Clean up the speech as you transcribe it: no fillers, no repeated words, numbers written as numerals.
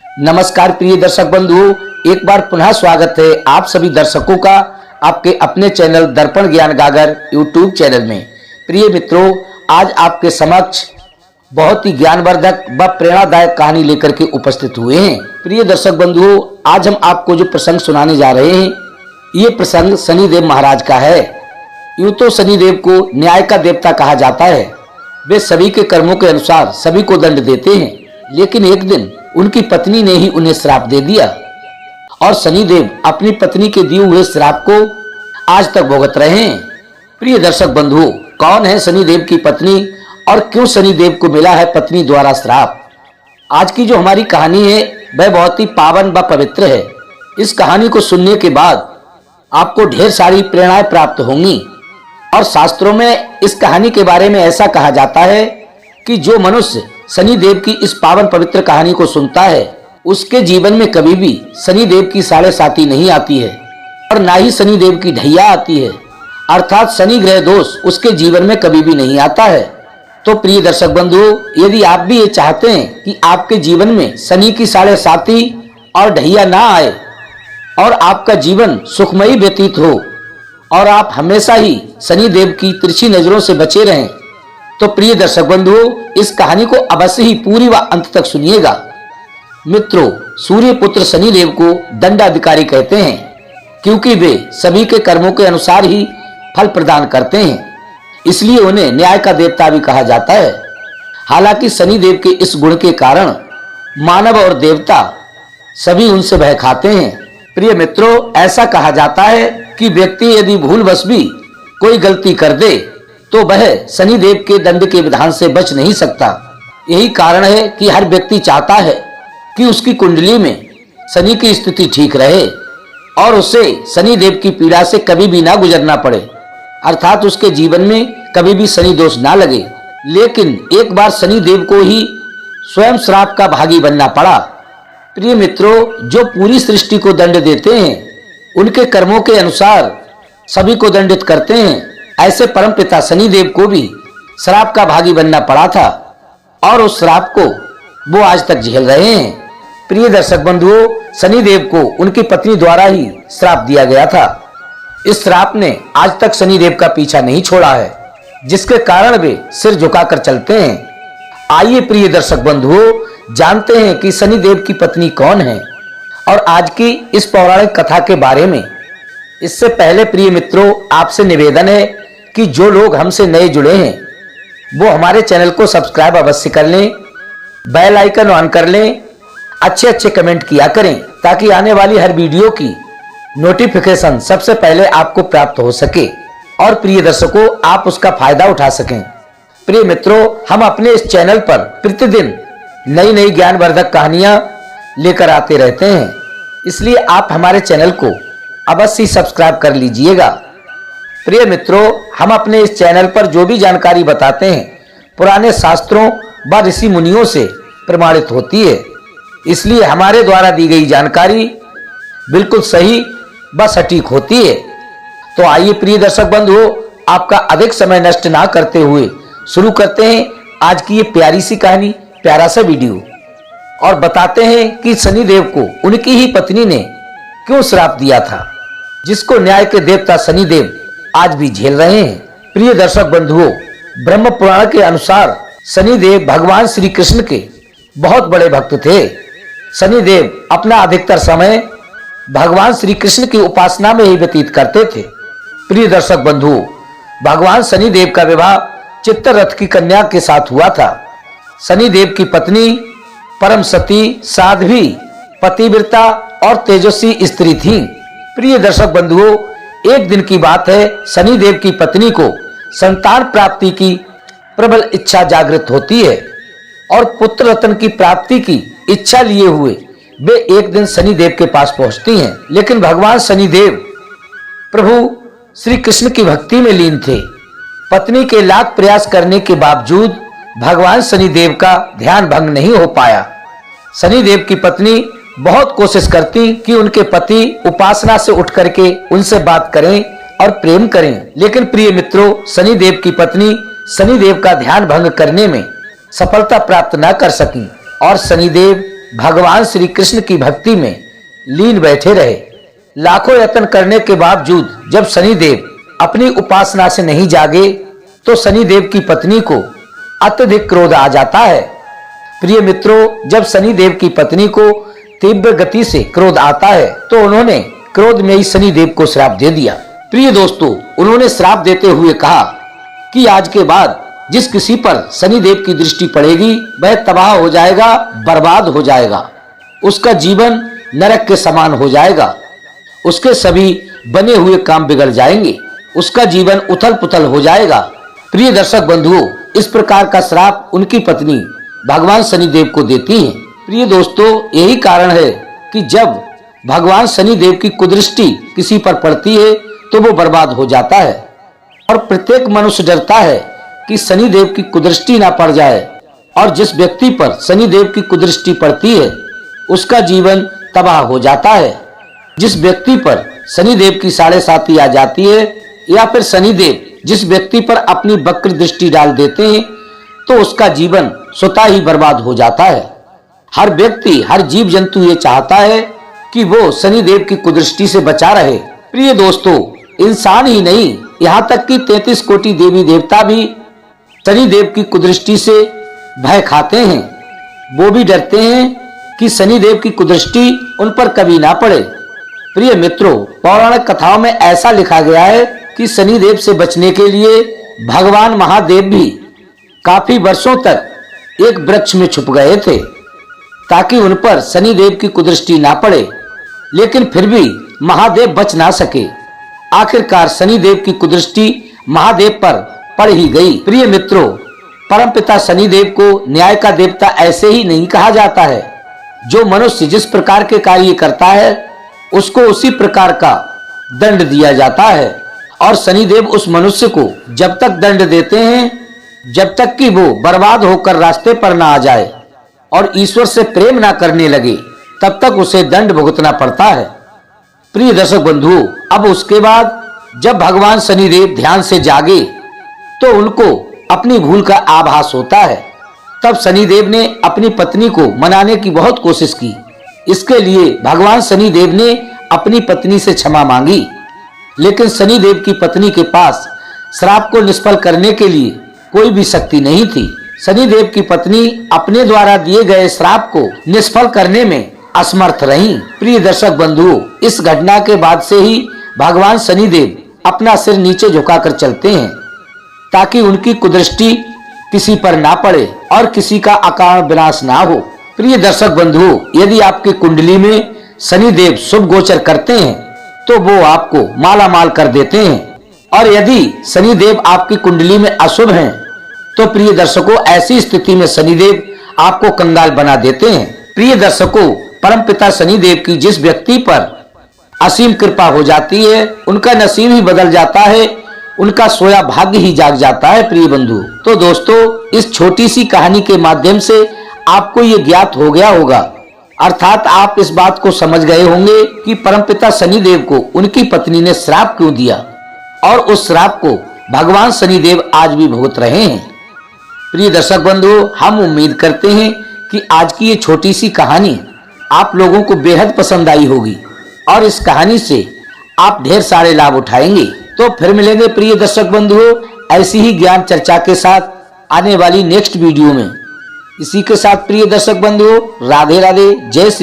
नमस्कार प्रिय दर्शक बंधुओं, एक बार पुनः स्वागत है आप सभी दर्शकों का आपके अपने चैनल दर्पण ज्ञान गागर यूट्यूब चैनल में। प्रिय मित्रों, आज आपके समक्ष बहुत ही ज्ञानवर्धक व प्रेरणादायक कहानी लेकर के उपस्थित हुए हैं। प्रिय दर्शक बंधुओं, आज हम आपको जो प्रसंग सुनाने जा रहे हैं, ये प्रसंग शनिदेव महाराज का है। यूं तो शनिदेव को न्याय का देवता कहा जाता है। वे सभी के कर्मों के अनुसार सभी को दंड देते हैं, लेकिन एक दिन उनकी पत्नी ने ही उन्हें श्राप दे दिया और शनिदेव अपनी पत्नी के दिए हुए श्राप को आज तक भुगत रहे हैं। प्रिय दर्शक बंधुओं, कौन है शनिदेव की पत्नी और क्यों शनिदेव को मिला है पत्नी द्वारा श्राप? आज की जो हमारी कहानी है वह बहुत ही पावन व पवित्र है। इस कहानी को सुनने के बाद आपको ढेर सारी प्रेरणाएं प्राप्त होंगी और शास्त्रों में इस कहानी के बारे में ऐसा कहा जाता है कि जो मनुष्य शनिदेव की इस पावन पवित्र कहानी को सुनता है, उसके जीवन में कभी भी शनिदेव की साढ़े साती नहीं आती है और ना ही शनिदेव की ढैया आती है, अर्थात शनि ग्रह दोष उसके जीवन में कभी भी नहीं आता है। तो प्रिय दर्शक बंधुओं, यदि आप भी ये चाहते हैं कि आपके जीवन में शनि की साढ़े साती और ढैया ना आए और आपका जीवन सुखमयी व्यतीत हो और आप हमेशा ही शनिदेव की तिरछी नजरों से बचे रहें, तो प्रिय दर्शक बंधुओं, इस कहानी को अवश्य ही पूरी व अंत तक सुनिएगा। मित्रों, सूर्य पुत्र शनिदेव को दंडाधिकारी कहते हैं, क्योंकि वे सभी के कर्मों के अनुसार ही फल प्रदान करते हैं, इसलिए उन्हें न्याय का देवता भी कहा जाता है। हालांकि शनिदेव के इस गुण के कारण मानव और देवता सभी उनसे भय खाते हैं। प्रिय मित्रों, ऐसा कहा जाता है कि व्यक्ति यदि भूलवश भी कोई गलती कर दे तो वह शनिदेव के दंड के विधान से बच नहीं सकता। यही कारण है कि हर व्यक्ति चाहता है कि उसकी कुंडली में शनि की स्थिति ठीक रहे और उसे शनिदेव की पीड़ा से कभी भी ना गुजरना पड़े, अर्थात उसके जीवन में कभी भी शनि दोष ना लगे। लेकिन एक बार शनिदेव को ही स्वयं श्राप का भागी बनना पड़ा। प्रिय मित्रों, जो पूरी सृष्टि को दंड देते हैं, उनके कर्मों के अनुसार सभी को दंडित करते हैं, ऐसे परमपिता शनिदेव को भी श्राप का भागी बनना पड़ा था और उस श्राप को वो आज तक झेल रहे हैं। प्रिय दर्शक बंधुओं, शनिदेव को उनकी पत्नी द्वारा ही श्राप दिया गया था। इस श्राप ने आज तक शनिदेव का पीछा नहीं छोड़ा है, जिसके कारण वे सिर झुकाकर चलते हैं। आइए प्रिय दर्शक बंधुओं, जानते हैं कि शनिदेव की पत्नी कौन है और आज की इस पौराणिक कथा के बारे में। इससे पहले प्रिय मित्रों, आपसे निवेदन है कि जो लोग हमसे नए जुड़े हैं वो हमारे चैनल को सब्सक्राइब अवश्य कर लें, बेल आइकन ऑन कर लें, अच्छे कमेंट किया करें ताकि आने वाली हर वीडियो की नोटिफिकेशन सबसे पहले आपको प्राप्त हो सके और प्रिय दर्शकों, आप उसका फायदा उठा सकें। प्रिय मित्रों, हम अपने इस चैनल पर प्रतिदिन नई नई ज्ञानवर्धक कहानियां लेकर आते रहते हैं, इसलिए आप हमारे चैनल को अवश्य सब्सक्राइब कर लीजिएगा। प्रिय मित्रों, हम अपने इस चैनल पर जो भी जानकारी बताते हैं पुराने शास्त्रों व ऋषि मुनियों से प्रमाणित होती है, इसलिए हमारे द्वारा दी गई जानकारी बिल्कुल सही व सटीक होती है। तो आइए प्रिय दर्शक बंधुओं, आपका अधिक समय नष्ट ना करते हुए शुरू करते हैं आज की ये प्यारी सी कहानी, प्यारा सा वीडियो, और बताते हैं कि शनिदेव को उनकी ही पत्नी ने क्यों श्राप दिया था, जिसको न्याय के देवता शनिदेव आज भी झेल रहे हैं। प्रिय दर्शक बंधुओं, ब्रह्म पुराण के अनुसार शनिदेव भगवान श्री कृष्ण के बहुत बड़े भक्त थे। शनिदेव अपना अधिकतर समय भगवान श्री कृष्ण की उपासना में ही व्यतीत करते थे। प्रिय दर्शक बंधुओं, भगवान शनिदेव का विवाह चित्ररथ की कन्या के साथ हुआ था। शनिदेव की पत्नी परम सती, साध्वी, पतिव्रता और तेजस्वी स्त्री थी। प्रिय दर्शक बंधुओं, एक दिन की बात है, शनिदेव की पत्नी को संतान प्राप्ति की प्रबल इच्छा जागृत होती है और पुत्र रत्न की प्राप्ति की इच्छा लिए हुए वे एक दिन शनिदेव के पास पहुंचती हैं। लेकिन भगवान शनिदेव प्रभु श्री कृष्ण की भक्ति में लीन थे। पत्नी के लाख प्रयास करने के बावजूद भगवान शनिदेव का ध्यान भंग नहीं हो पाया। शनिदेव की पत्नी बहुत कोशिश करती कि उनके पति उपासना से उठ करके उनसे बात करें और प्रेम करें, लेकिन प्रिय मित्रों, शनिदेव की पत्नी शनिदेव का ध्यान भंग करने में सफलता प्राप्त न कर सकी और शनिदेव भगवान श्री कृष्ण की भक्ति में लीन बैठे रहे। लाखों यत्न करने के बावजूद जब शनिदेव अपनी उपासना से नहीं जागे तो शनिदेव की पत्नी को अत्यधिक क्रोध आ जाता है। प्रिय मित्रों, जब शनिदेव की पत्नी को तीव्र गति से क्रोध आता है तो उन्होंने क्रोध में ही शनिदेव को श्राप दे दिया। प्रिय दोस्तों, उन्होंने श्राप देते हुए कहा कि आज के बाद जिस किसी पर शनिदेव की दृष्टि पड़ेगी वह तबाह हो जाएगा, बर्बाद हो जाएगा, उसका जीवन नरक के समान हो जाएगा, उसके सभी बने हुए काम बिगड़ जाएंगे, उसका जीवन उथल पुथल हो जाएगा। प्रिय दर्शक बंधुओं, इस प्रकार का श्राप उनकी पत्नी भगवान शनिदेव को देती है। प्रिय दोस्तों, यही कारण है कि जब भगवान शनिदेव की कुदृष्टि किसी पर पड़ती है तो वो बर्बाद हो जाता है और प्रत्येक मनुष्य डरता है कि शनिदेव की कुदृष्टि ना पड़ जाए। और जिस व्यक्ति पर शनिदेव की कुदृष्टि पड़ती है उसका जीवन तबाह हो जाता है। जिस व्यक्ति पर शनिदेव की 7.5 आ जाती है या फिर शनिदेव जिस व्यक्ति पर अपनी वक्र दृष्टि डाल देते हैं तो उसका जीवन स्वतः ही बर्बाद हो जाता है। हर व्यक्ति, हर जीव जंतु ये चाहता है कि वो शनिदेव की कुदृष्टि से बचा रहे। प्रिय दोस्तों, इंसान ही नहीं, यहाँ तक कि 33 कोटि देवी देवता भी शनिदेव की कुदृष्टि से भय खाते हैं। वो भी डरते हैं कि शनिदेव की कुदृष्टि उन पर कभी ना पड़े। प्रिय मित्रों, पौराणिक कथाओं में ऐसा लिखा गया है कि शनिदेव से बचने के लिए भगवान महादेव भी काफी वर्षों तक एक वृक्ष में छुप गए थे ताकि उन पर शनिदेव की कुदृष्टि ना पड़े, लेकिन फिर भी महादेव बच ना सके। आखिरकार शनिदेव की कुदृष्टि महादेव पर पड़ ही गई। प्रिय मित्रों, परमपिता शनिदेव को न्याय का देवता ऐसे ही नहीं कहा जाता है। जो मनुष्य जिस प्रकार के कार्य करता है उसको उसी प्रकार का दंड दिया जाता है और शनिदेव उस मनुष्य को जब तक दंड देते हैं जब तक कि वो बर्बाद होकर रास्ते पर ना आ जाए और ईश्वर से प्रेम ना करने लगे तब तक उसे दंड भुगतना पड़ता है। प्रिय दर्शक बंधुओं, अब उसके बाद जब भगवान शनिदेव ध्यान से जागे तो उनको अपनी भूल का आभास होता है। तब शनिदेव ने अपनी पत्नी को मनाने की बहुत कोशिश की। इसके लिए भगवान शनिदेव ने अपनी पत्नी से क्षमा मांगी, लेकिन शनिदेव की पत्नी के पास श्राप को निष्फल करने के लिए कोई भी शक्ति नहीं थी। शनिदेव की पत्नी अपने द्वारा दिए गए श्राप को निष्फल करने में असमर्थ रही। प्रिय दर्शक बंधुओं, इस घटना के बाद से ही भगवान शनिदेव अपना सिर नीचे झुकाकर चलते हैं ताकि उनकी कुदृष्टि किसी पर ना पड़े और किसी का अकारण विनाश ना हो। प्रिय दर्शक बंधुओं, यदि आपकी कुंडली में शनिदेव शुभ गोचर करते हैं तो वो आपको माला माल कर देते हैं, और यदि शनिदेव आपकी कुंडली में अशुभ हैं तो प्रिय दर्शकों, ऐसी स्थिति में शनिदेव आपको कंगाल बना देते हैं। प्रिय दर्शकों, परमपिता शनिदेव की जिस व्यक्ति पर असीम कृपा हो जाती है उनका नसीब ही बदल जाता है, उनका सोया भाग्य ही जाग जाता है। प्रिय बंधु, तो दोस्तों, इस छोटी सी कहानी के माध्यम से आपको ये ज्ञात हो गया होगा, अर्थात आप इस बात को समझ गए होंगे कि परमपिता शनिदेव को उनकी पत्नी ने श्राप क्यों दिया और उस श्राप को भगवान शनिदेव आज भी भुगत रहे हैं। प्रिय दर्शक बंधुओं, हम उम्मीद करते हैं कि आज की ये छोटी सी कहानी आप लोगों को बेहद पसंद आई होगी और इस कहानी से आप ढेर सारे लाभ उठाएंगे। तो फिर मिलेंगे प्रिय दर्शक बंधुओं ऐसी ही ज्ञान चर्चा के साथ आने वाली नेक्स्ट वीडियो में। इसी के साथ प्रिय दर्शक बंधुओं, राधे राधे, जय श्री